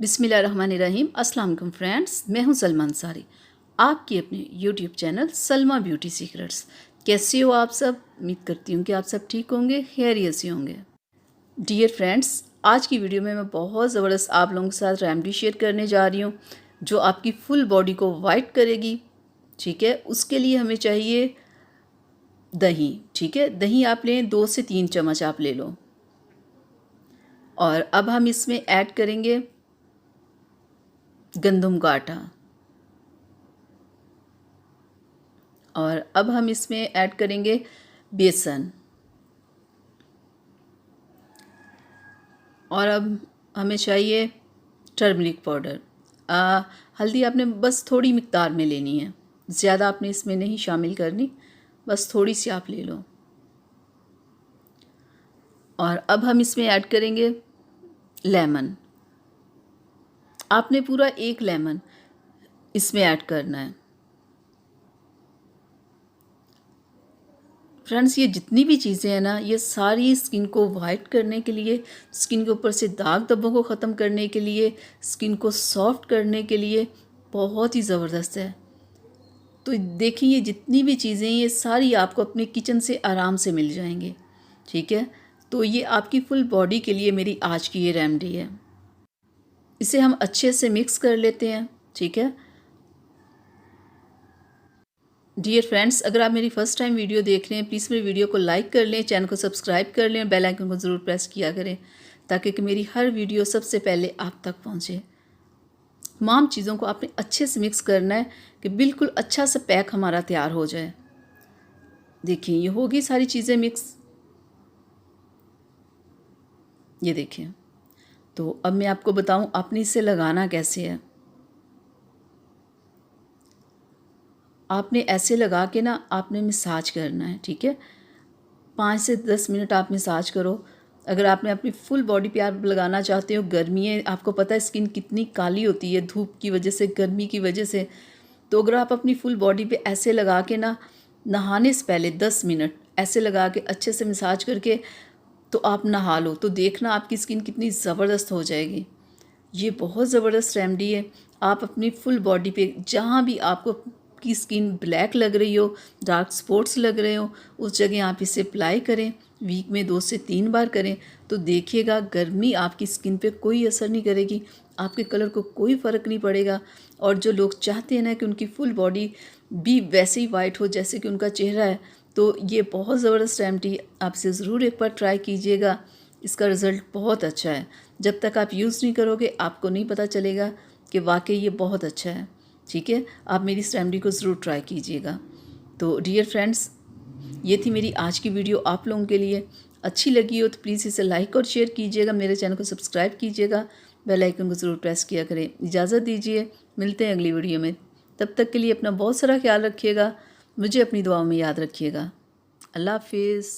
बिस्मिल्लाहिर्रहमानिर्रहीम। अस्सलाम वालेकुम फ्रेंड्स, मैं हूं सलमा अंसारी, आपकी अपने YouTube channel Salma beauty secrets. कैसे हो आप सब? उम्मीद करती हूँ कि आप सब ठीक होंगे, खैरियत से होंगे। डियर फ्रेंड्स, आज की वीडियो में मैं बहुत ज़बरदस्त आप लोगों के साथ रेमेडी शेयर करने जा रही हूँ जो आपकी फुल बॉडी को वाइट करेगी। ठीक है, उसके लिए हमें चाहिए दही। ठीक है, दही आप लें, 2 से 3 चम्मच आप ले लो। और अब हम इसमें ऐड करेंगे गंदम का आटा। और अब हम इसमें ऐड करेंगे बेसन। और अब हमें चाहिए टर्मरिक पाउडर। हल्दी आपने बस थोड़ी मिक़दार में लेनी है, ज़्यादा आपने इसमें नहीं शामिल करनी, बस थोड़ी सी आप ले लो। और अब हम इसमें ऐड करेंगे लेमन। आपने पूरा 1 लेमन इसमें ऐड करना है। फ्रेंड्स, ये जितनी भी चीज़ें हैं ना, ये सारी स्किन को वाइट करने के लिए, स्किन के ऊपर से दाग धब्बों को ख़त्म करने के लिए, स्किन को सॉफ्ट करने के लिए बहुत ही ज़बरदस्त है। तो देखिए, ये जितनी भी चीज़ें ये सारी आपको अपने किचन से आराम से मिल जाएंगी। ठीक है, तो ये आपकी फुल बॉडी के लिए मेरी आज की ये रेमेडी है। इसे हम अच्छे से मिक्स कर लेते हैं। ठीक है डियर फ्रेंड्स, अगर आप मेरी फ़र्स्ट टाइम वीडियो देख रहे हैं, प्लीज़ मेरी वीडियो को लाइक कर लें, चैनल को सब्सक्राइब कर लें और बेल आइकन को ज़रूर प्रेस किया करें ताकि कि मेरी हर वीडियो सबसे पहले आप तक पहुंचे। तमाम चीज़ों को आपने अच्छे से मिक्स करना है कि बिल्कुल अच्छा सा पैक हमारा तैयार हो जाए। देखिए, ये होगी सारी चीज़ें मिक्स। ये देखिए, तो अब मैं आपको बताऊं आपने इसे लगाना कैसे है। आपने ऐसे लगा के ना आपने मसाज करना है। ठीक है, 5 से 10 मिनट आप मसाज करो। अगर आपने अपनी फुल बॉडी पे आप लगाना चाहते हो, गर्मी है, आपको पता है स्किन कितनी काली होती है धूप की वजह से, गर्मी की वजह से, तो अगर आप अपनी फुल बॉडी पे ऐसे लगा के ना नहाने से पहले 10 मिनट ऐसे लगा के अच्छे से मसाज करके तो आप नहा लो, तो देखना आपकी स्किन कितनी ज़बरदस्त हो जाएगी। ये बहुत ज़बरदस्त रेमेडी है। आप अपनी फुल बॉडी पे जहाँ भी आपको की स्किन ब्लैक लग रही हो, डार्क स्पॉट्स लग रहे हो, उस जगह आप इसे अप्लाई करें। वीक में 2 से 3 बार करें तो देखिएगा गर्मी आपकी स्किन पे कोई असर नहीं करेगी, आपके कलर को कोई फ़र्क नहीं पड़ेगा। और जो लोग चाहते हैं ना कि उनकी फुल बॉडी भी वैसे ही वाइट हो जैसे कि उनका चेहरा है, तो ये बहुत ज़बरदस्त रेमेडी आप इसे ज़रूर एक बार ट्राई कीजिएगा। इसका रिज़ल्ट बहुत अच्छा है। जब तक आप यूज़ नहीं करोगे आपको नहीं पता चलेगा कि वाकई ये बहुत अच्छा है। ठीक है, आप मेरी इस रेमेडी को ज़रूर ट्राई कीजिएगा। तो डियर फ्रेंड्स, ये थी मेरी आज की वीडियो आप लोगों के लिए। अच्छी लगी हो तो प्लीज़ इसे लाइक और शेयर कीजिएगा, मेरे चैनल को सब्सक्राइब कीजिएगा, बेल आइकन को ज़रूर प्रेस किया करें। इजाज़त दीजिए, मिलते हैं अगली वीडियो में। तब तक के लिए अपना बहुत सारा ख्याल रखिएगा, मुझे अपनी दुआओं में याद रखिएगा। अल्लाह हाफिज़।